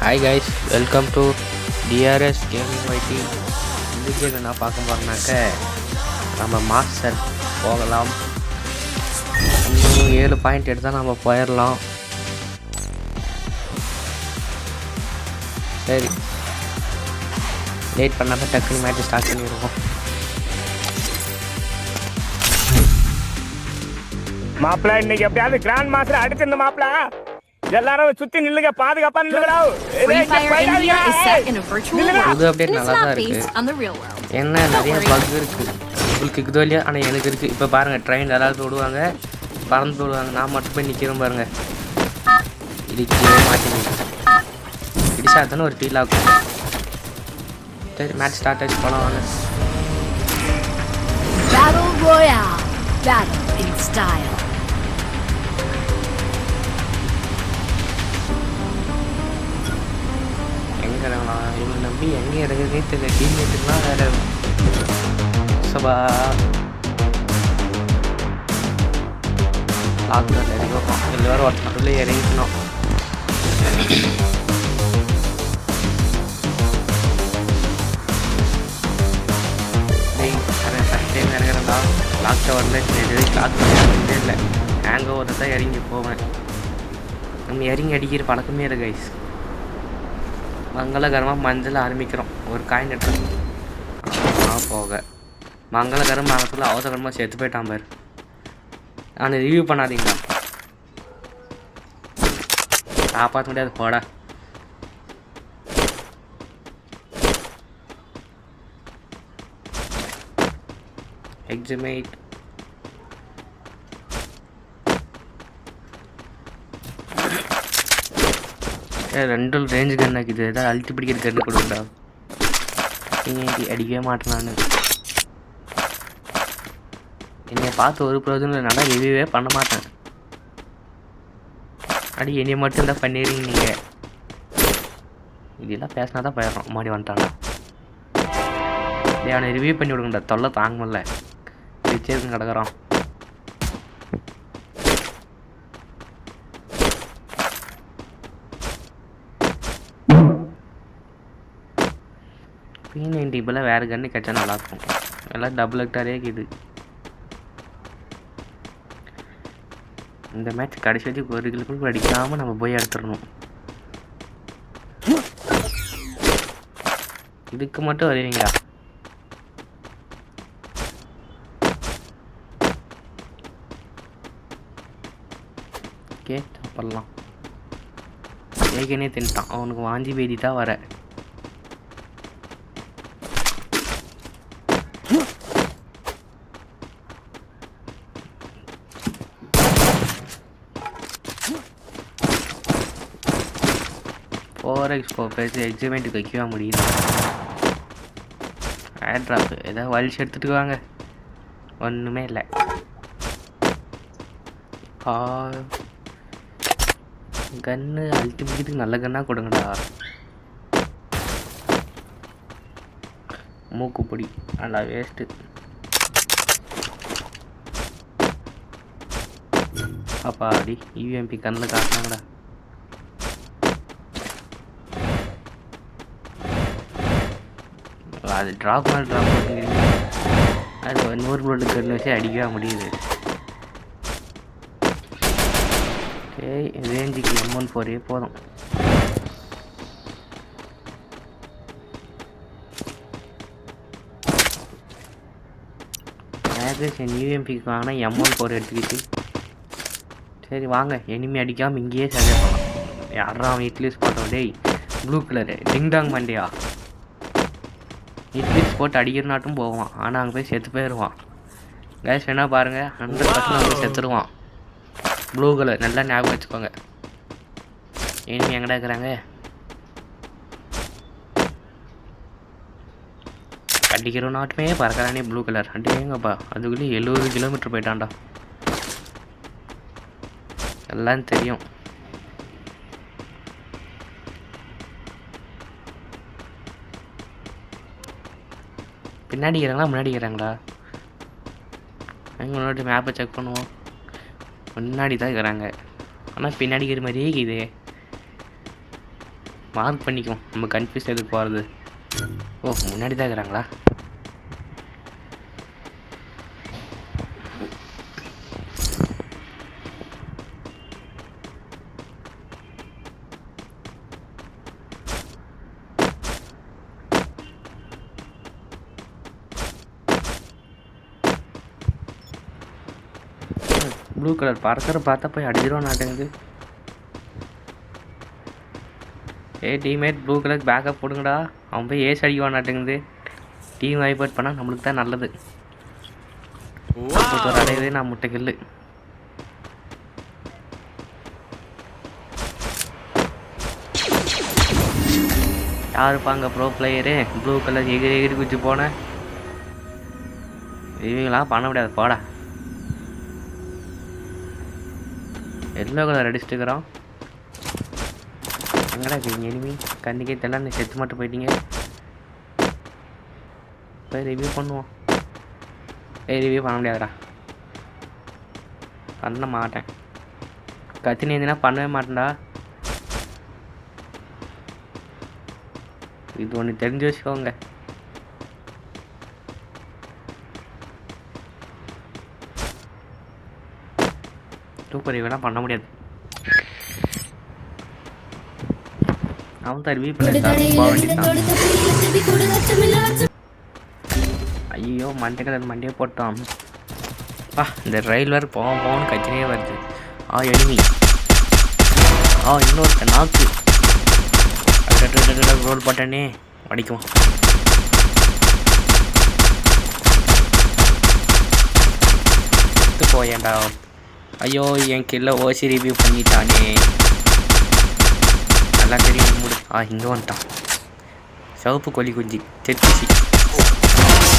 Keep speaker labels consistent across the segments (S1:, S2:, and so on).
S1: Hi guys, welcome to TRS gaming YT. இன்றைக்கி நான் பார்க்க போகிறேன்னாக்க நம்ம மாஸ்டர் போகலாம். இன்னும் 7 பாயிண்ட் எடுத்தால் நம்ம போயிடலாம். சரி, லேட் பண்ணாமல் டக்குனு மேட்ச் ஸ்டார்ட் பண்ணிடுவோம்.
S2: மாப்பிள்ள இன்னைக்கு எப்படியாவது கிராண்ட் மாஸ்டர் அடிச்சிருந்த மாப்பிள்ள எல்லாரும் சுத்தி நில்லுங்க, பாதுகாப்பா நில்லுங்கடா.
S1: புது அப்டேட் நல்லா தான் இருக்கு. என்ன நிறைய பக் இருக்கு, உங்களுக்கு இருக்குதோ இல்லையா? ஆனால் எனக்கு இருக்குது. இப்போ பாருங்கள், ட்ரெயின் எல்லாரும் விடுவாங்க, பறந்து விடுவாங்க. நான் மட்டும் போய் நிற்கிறேன் பாருங்கள். இதுக்கே மாட்டேங்க இடிச்சா தானே ஒரு ஃபீல் ஆகும். சரி, மேட்ச் ஸ்டார்ட் ஆச்சு, போகலாம் வாங்க.
S3: Battle Royale. Battle in style.
S1: எங்கே இறங்கலாம்? இவங்க நம்பி எங்கே இறங்குறதே தெரியல. டீம்மேட்டுக்குலாம் வேறு சபா லாக்டவுன் இறங்கிப்போம். எல்லோரும் ஒரு நடுவில் இறங்கிக்கணும். First time இறங்குறேன்டா. லாக்டவுனில் சரி, லாக்டவுன் இல்லை, ஹேங் ஓவர் தான் இறங்கி போவேன். நம்ம இறங்கி அடிக்கிற பழக்கமே இல்லை கைஸ். மங்களகரமாக மஞ்சள் ஆரம்பிக்கிறோம். ஒரு காயின் எடுத்து போக மங்களகரம் மரத்தில் அவசரமாக செத்து போயிட்டான் பாரு. நான் ரிவ்யூ பண்ணாதீங்களா, காப்பாற்ற முடியாது போடா. எக்ஸிமேட் ரெண்டு ரேஞ்சு கன் ஆக்குது. ஏதாவது அழுத்தி பிடிக்கிற கன்று கொடுக்குறா. அடிக்கவே மாட்டேன் நான். என்னை பார்த்து ஒரு பிரயோஜனம் நல்லா ரிவ்யூவே பண்ண மாட்டேன். அடி என்னைய மட்டும் இருந்தால் பண்ணிடுறீங்க நீங்கள். இதெல்லாம் பேசினா தான் போயிடுறோம். மாடி வந்துட்டான்டா. அவனை ரிவ்யூ பண்ணி விடுங்கடா, தொல்லை தாங்க முடியல. ரிச்சேருக்கும் கிடக்குறான். P90 இப்போலாம் வேறு கன்று கிடச்சா நல்லாயிருக்கும். எல்லாம் டபுள் ஹெக்டாரே இருக்குது. இந்த மேட்ச் கடைசி வச்சு ஒரு கிலோக்குள்ள அடிக்காமல் நம்ம போய் எடுத்துடணும். இதுக்கு மட்டும் வருவீங்களா? ஓகே, சாப்பிட்லாம். ஏற்கனவே தின்ட்டான், அவனுக்கு வாஞ்சி பேதி தான் வர. பேசி எக்ஸிமெண்ட்டுக்கு வைக்கவே முடியுது. ஏர் ட்ராப் ஏதாவது வலிச்சு எடுத்துட்டு வாங்க. ஒன்றுமே இல்லை. கன்று அல்டிமேட்டுக்கு நல்ல கன்னாக கொடுங்கடா. மூக்குப்பொடி நல்லா வேஸ்ட்டு. அப்பா அடி யூஎம்பி கண்ணில் காட்டினாங்கடா. அது ட்ராப் மேலே ட்ராப் பண்ணிக்கிறீங்க. அது 100 புல்லட் கன்று வச்சு அடிக்கவே முடியுது. ஓகே, ரேஞ்சுக்கு M14 போதும். மேக்ஸிமம் யூஎம்பிக்கு வாங்கினா M14 எடுத்துக்கிச்சு. சரி வாங்க, எனிமி அடிக்காமல் இங்கேயே சரியாக போகலாம். யாரா அவன் இட்லிஸ் போட்டோம்? டேய் blue colour ding dong Mandya. Idlis போட்டு அடிக்கிறனாட்டும் போவான், ஆனால் அங்கே போய் செத்து போயிடுவான். கேஸ் வேணால் பாருங்கள், 100% அங்கே செத்துருவான். ப்ளூ கலர் நல்லா ஞாபகம் வச்சுக்கோங்க. இனிமே எங்கடா இருக்கிறாங்க? அடிக்கிற நாட்டுமே பறக்கிறானே ப்ளூ கலர். அடிங்கப்பா, அதுக்குள்ளே 70 கிலோமீட்டர் போயிட்டான்டா. எல்லாம் தெரியும். பின்னாடி இருக்கிறாங்களா முன்னாடி இருக்கிறாங்களா? எங்கே முன்னாடி மேப்பை செக் பண்ணுவோம். முன்னாடி தான் இருக்கிறாங்க, ஆனால் பின்னாடி இருக்கிற மாதிரியே இருக்குது. மார்க் பண்ணிக்குவோம். நம்ம கன்ஃபியூஸ் எதுக்கு போகிறது. ஓ முன்னாடி தான் இருக்கிறாங்களா? ப்ளூ கலர் பறக்கிற பார்த்தா போய் அடிச்சிருவோம் நாட்டுங்குது. டீம்மேட் ப்ளூ கலர் பேக்கப் போடுங்கடா. அவன் போய் ஏஸ் அடிக்குவான் நாட்டுங்குது. டீம் வைபர்ட் பண்ணால் நம்மளுக்கு தான் நல்லது. ஒரு அடையவே நான் முட்டை கில்லு. யாருப்பாங்க ப்ரோ பிளேயரு? ப்ளூ கலர் எகிரி குச்சி போனேன். இவங்களாம் பண்ண முடியாது போடா. எல்லோ கலர் அடிச்சுட்டுக்கிறோம். எங்கடா இருக்கீங்க எனிமி? கண்ணிக்கே தெரியல. நீ செத்து மட்டும் போயிட்டீங்க. போய் ரிவ்யூ பண்ணுவோம். ரிவ்யூ பண்ண முடியாதுடா. பண்ண மாட்டேன். கத்தினி இருந்துன்னா பண்ணவே மாட்டேன்டா. இது ஒன்று தெரிஞ்சு வச்சுக்கோங்க. சூப்பர் இவெல்லாம் பண்ண முடியாது. அவன் தான் ரிவ்யூ பண்ணிட்டான். ஐயோ மண்டைக்கு மண்டையே போட்டான். இந்த ரயில் வேறு போவோன்னு கத்தினே வருது. எனிமி. இன்னொருத்த நாக்கு ரோல் போட்டானே அடிக்குவான். போயேன்டா. ஐயோ என் கில்ல ஓசி ரிவ்யூ பண்ணிட்டானே. நல்லா தெரியும் மூடு. இங்கே வந்துட்டான். சிவப்பு கோழி குஞ்சு தெற்கிசி.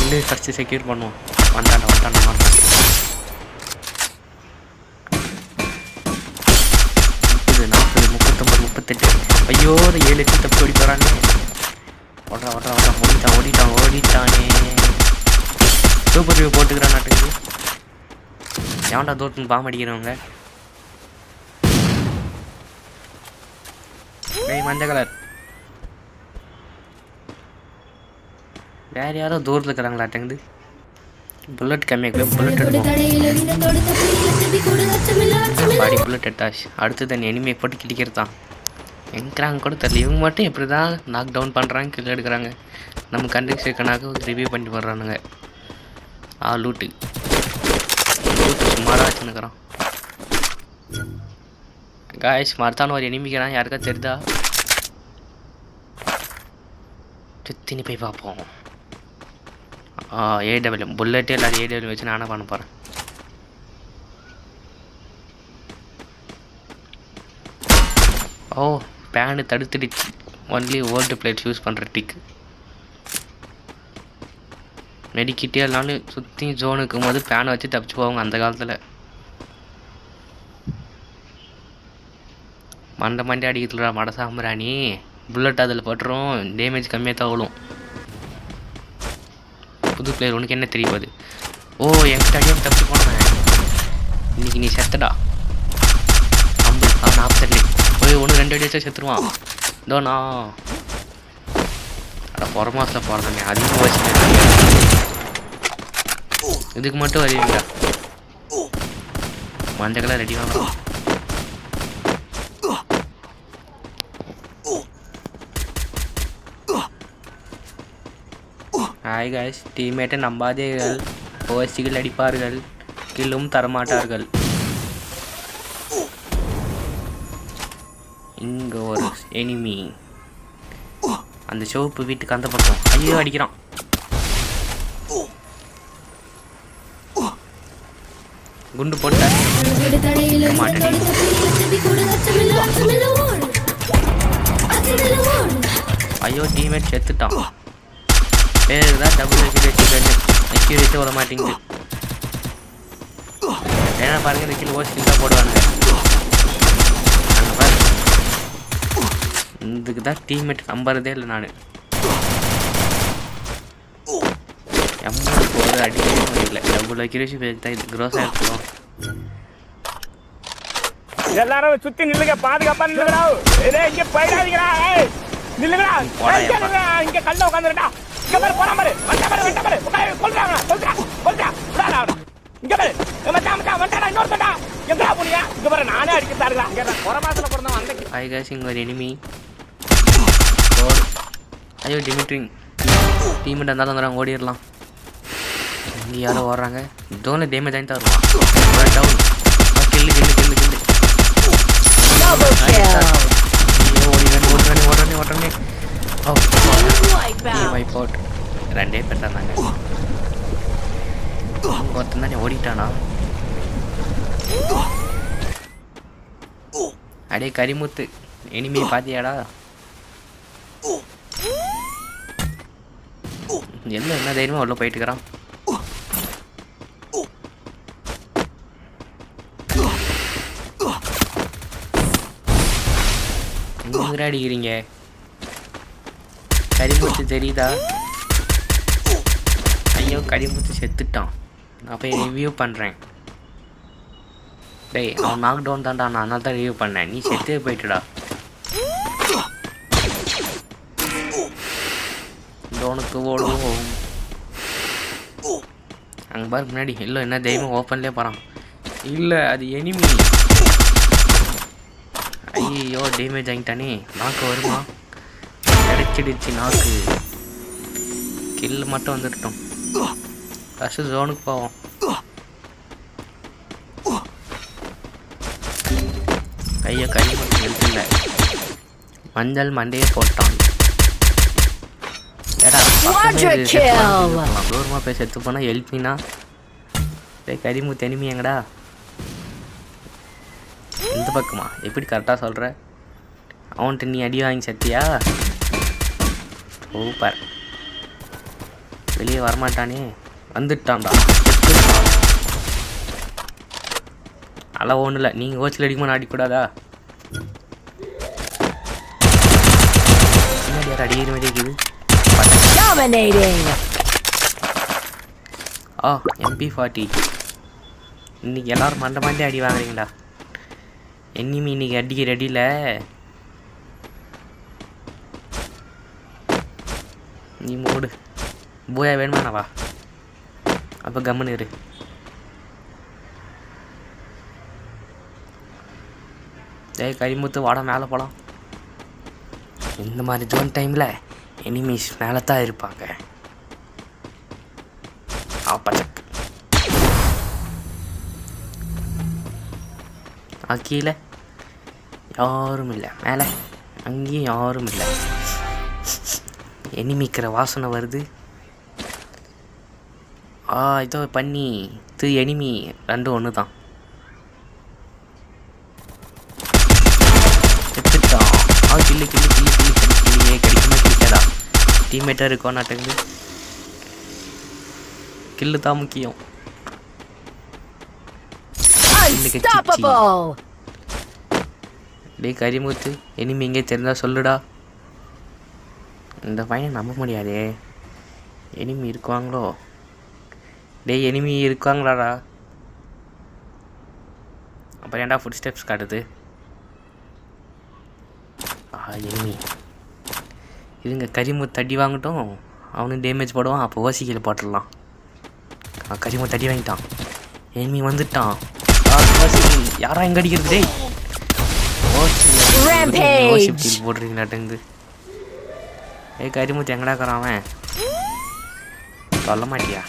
S1: இன்னும் ஃபஸ்ட்டு செக்யூர் பண்ணுவோம். வந்தாண்டா 30 40 39 38. ஐயோ 7 லட்சம் தப்பி ஓடி போகிறானே. ஓடிட்டானே. சூப்பர் ரிவ்யூ போட்டுக்கிறான் நாட்டுக்கு. எவன்டா தோற்றுன்னு பாம்பு அடிக்கிறவங்க? மஞ்சள் கலர் வேறு யாரோ தூரத்தில் இருக்கிறாங்களாட்டங்குது. புல்லட் கம்மியாக புல்லட் எடுப்போம். பாடி புல்லட் எடுத்தாச்சு. அடுத்து தண்ணி எனிமையை போட்டு கிடிக்கிறது தான். எங்கிறாங்க கூட தெரியல. இவங்க மட்டும் எப்படி தான் நாக் டவுன் பண்ணுறாங்க, கில் எடுக்கிறாங்க. நம்ம கண்ட்ரி சேர்க்கனாக்க ரிவ்யூ பண்ணிட்டு வர்றானுங்க. லூட்டு சுமாராக வச்சுன்னுக்குறான். காய்ஸ் மரத்தான ஒரு எனிமிக்கிறான். யாருக்கா தெரியுதா? சுத்தினி போய் பார்ப்போம். ஏடபிள்யூ புல்லட்டே இல்லாத ஏடபிள்யூ வச்சு நானே பண்ண போகிறேன். பேனு தடுத்துடுச்சு. ஒன்லி ஓல்டு பிளேட்ஸ் யூஸ் பண்ணுற டிக். மெடிக்கிட்டே இல்லைனாலும் சுற்றி ஜோனுக்கும் போது பேனை வச்சு தப்பிச்சு போவாங்க அந்த காலத்தில். மண்டை அடிக்கிறதுல மட சாம்பிராணி. புல்லட் அதில் பட்டுரும். டேமேஜ் கம்மியாக தான் விழும். புது பிளேயர் உனக்கு என்ன தெரியாது. என்கிட்ட அடியாக தப்பிச்சு போனேன். இன்னைக்கு நீ செத்தடா. 40 போய் 1-2 அடி வச்சா செத்துருவான். இதோண்ணா மாதத்தில் போகிறதானே அதிகமாக வச்சு இதுக்கு மட்டும் வருவீங்களா? மஞ்சள் கலர் ரெடி வாங்க. ஹாய் காய்ஸ், டீம்மேட்டை நம்பாதீர்கள். ஓசிகள் அடிப்பார்கள், கில்லும் தரமாட்டார்கள். இங்கே ஒரு எனிமி அந்த சிவப்பு வீட்டுக்கு அந்த பக்கம். ஐயோ அடிக்கிறான். குண்டு போட்டேன். ஐயோ டீம்மேட் செத்துட்டான். பேருக்கு தான் டபுள் அக்யூரேசி வர மாட்டேங்குது. ஏன்னா பாருங்க இந்த கிலோ ஓசி தான் போடுவாங்க. இதுக்கு தான் டீம்மேட் நம்புறதே இல்லை நான். எம்மனுக்கு ஒரு அடிக்கவே முடியல. டபுள் அக்யூரேசி பேருக்கு தான் இது க்ரோஸாக இருக்கணும்.
S2: எல்லாரும் சுற்றி நில்லுங்க, பாதுகாப்பாக நில்லுங்கடா. இங்கே போயிடாதீங்களா? நில்லுங்கடா
S1: போடா,
S2: இங்க நில்லுங்கடா. இங்க கல்ல உட்காந்துடா இங்க பாரு போற பாரு வந்த பாரு கொல்றாங்க கொல்றா விடாடா இங்க பாரு மச்சான் வந்தடா இன்னொருத்தடா எங்கடா போனியா இங்க பாரு நானே அடிக்கறாருடா இங்க போற மாசத்துல பிறந்தவன் அந்த
S1: ஹாய் गाइस இங்க ஒரு எனிமி ஐயோ டிமிட்ரி டீம் இருந்தாலும் வந்துறாங்க ஓடிரலாம் இங்க யாரோ ஓடுறாங்க ஜோன்ல டேமேஜ் ஆயிட்டா வருவான் டவுன் கில்லு
S3: Double kill.
S1: ஓடுறனே ஓ வைப் அவுட் ரெண்டே பேர் தானாங்க ஒருத்தன் தானே ஓடிட்டானா அடே கரிமுத்து எனிமி பாத்தியாடா என்ன தைரியமா உள்ள போயிட்டு இருக்கிறான் எங்க அடிக்கிறீங்க கரிமுத்து தெரியுதா ஐயோ கரிமுத்து செத்துட்டான் நான் போய் ரிவ்யூ பண்ணுறேன் டேய் அவன் நாக் டவுன் தான்டா நான் அதனால தான் ரிவ்யூ பண்ணேன் நீ செத்தே போயிட்டுடா டவுனுக்கு ஓடுவோம் அங்கே பாரு முன்னாடி இல்லை என்ன தைரியமாக ஓப்பன்லேயே போகிறான் இல்லை அது எனிமி ஐயோ டேமேஜ் ஆகிட்டானே நாக்கு வருமா கிடைச்சிடுச்சு நாக்கு கில் மட்டும் வந்துட்டோம் ஃபஸ்ட்டு ஜோனுக்கு போவோம் ஐயோ கை மட்டும் எழுத்துல மஞ்சள் மண்டையே போட்டான் ஏடா தூரமாக போய் செத்து போனால் ஹெல்ப்னா கரிமுத்து எனிமி எங்கடா இந்த பக்கமா எப்படி கரெக்டாக சொல்கிற அவன்கிட்ட நீ அடி வாங்கி செத்தியா சூப்பர் வெளியே வரமாட்டானே வந்துட்டான்டா அதெல்லாம் ஒன்றும் இல்லை நீங்கள் ஓச்சில் அடிக்குமா அடிக்கூடாதா பின்னாடி யார் அடிக்கிற மாதிரி இருக்குது MP40 இன்னைக்கு எல்லோரும் மண்டை அடி வாங்குறீங்களா எனிமி இன்னைக்கு அடிக்க ரெடியில் நீ மூடு போயா வேணுமானவா அப்போ கம்முன்னு இரு டேய் கரிமுத்து வாடா மேலே போகலாம் இந்த மாதிரி ஜோன் டைமில் எனிமீஸ் மேலே தான் இருப்பாங்க பச்சக்கு கீழே யாரும் இல்லை மேலே அங்கேயும் யாரும் இல்லை எனிமிக்கிற வாசனை வருது இதோ பண்ணி எனிமி ரெண்டும் ஒன்று தான் எடுத்துட்டான் கில்லு கிடைக்குமா கிடைக்காதா டீம்மேட்டாக இருக்கோ நாட்டுக்கு கில்லு தான் முக்கியம் டேய் கரிமுத்து எனிமி எங்கே தெரிஞ்சா சொல்லுடா இந்த பையனை நம்ப முடியாதே எனிமி இருக்குவாங்களோ டேய் எனிமி இருக்காங்களாடா அப்புறம் ஏன்டா ஃபுட் ஸ்டெப்ஸ் காட்டுது எனிமி இதுங்க கரிமுத்து அடி வாங்கட்டும் அவனுக்கு டேமேஜ் போடுவான் அப்போ ஓசிக்கில் போட்டுடலாம் கரிமுத்து அடி வாங்கிட்டான் எனிமி வந்துட்டான் யாரா எங்க அடிக்கிறது டேய் போடுறீங்க நாட்டுந்து கரிமுத்து எங்கடா இருக்கிறான் சொல்ல மாட்டியா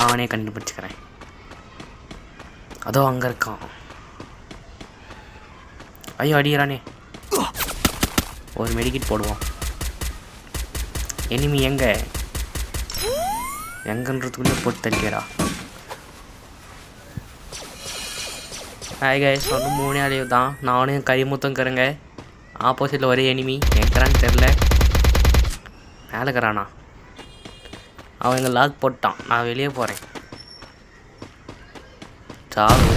S1: அவனே கண்டுபிடிச்சிக்கிறேன் அதோ அங்கே இருக்கான் ஐயோ அடிக்கிறானே ஒரு மெடிக்கிட் போடுவோம் எனிமி எங்கன்றதுக்குள்ளே போட்டு தள்ளிக்கிறா ஹாய் கைஸ் ஒன்றும் 3 அழிவு தான் நானும் கரிமுத்துங்கிறேங்க ஆப்போசிட்டில் ஒரே எனிமி எங்கிறான்னு தெரில மேலே இருக்கிறானா அவன் எங்கள் லாக் போட்டான் நான் வெளியே போகிறேன் சாவு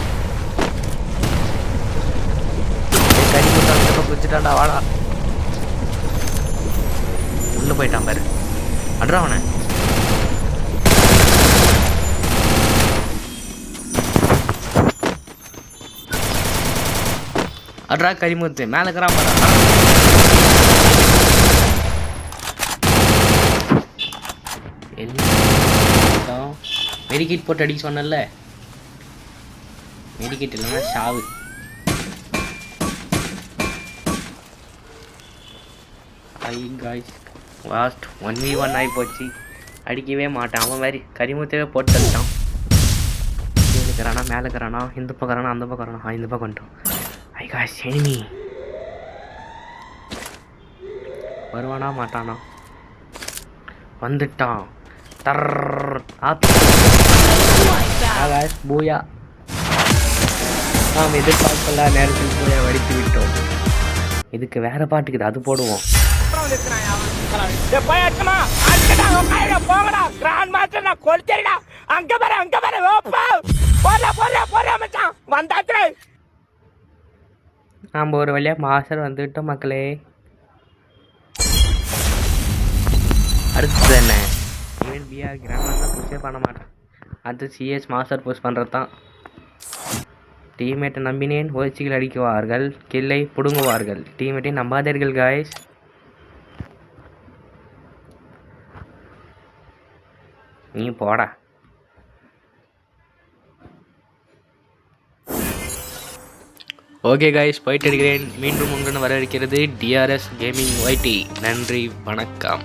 S1: கரிமுத்தான் குதிச்சுட்டான்டா வாடா உள்ளே போயிட்டான் பாரு அட்ரா அவனை அட்ரா கரிமுத்து மேலே இருக்கிறான் பாரு மெடிக்கிட் போட்டு அடிக்க சொன்னல, மெடிக்கிட் இல்லைன்னா ஷாவு. ஐ காய்ஸ் லாஸ்ட் 1v1 ஆகி போச்சு. அடிக்கவே மாட்டான் அவன் மாதிரி கரிமுத்தவே போட்டு தள்ளிட்டான். கீழே இருக்கிறானா மேலே இருக்கிறானா இந்த பக்கம் இருக்கிறானா அந்த பக்கம் இருக்கிறானா இந்த பக்கம் வந்துட்டோம். ஐ காய்ஸ் எனிமி வருவானா மாட்டானா வந்துட்டான். பூயா நாம் எதிர்பார்க்கல நேரத்தில் பூயா வடித்து விட்டோம். இதுக்கு வேற பாட்டுக்குது அது போடுவோம். நாம் ஒரு வழியா மாஸ்டர் வந்துவிட்டோம் மக்களே. அடுத்தது என்ன, இவன் பிஆர் கிராமத்தில் புஷே பண்ண மாட்டான். அடுத்து சிஎஸ் மாஸ்டர் புஷ் பண்ணுறது தான். டீம்மேட்டை நம்பினேன் ஓச்சிகள் அடிக்குவார்கள், கில்லை பிடுங்குவார்கள். டீம்மேட்டை நம்பாதீர்கள் காய்ஸ். நீ போடா. ஓகே காய்ஸ் போயிட்டு இருக்கிறேன். மீண்டும் உங்களுடன் வர இருக்கிறது டிஆர்எஸ் கேமிங் ஒய்டி. நன்றி வணக்கம்.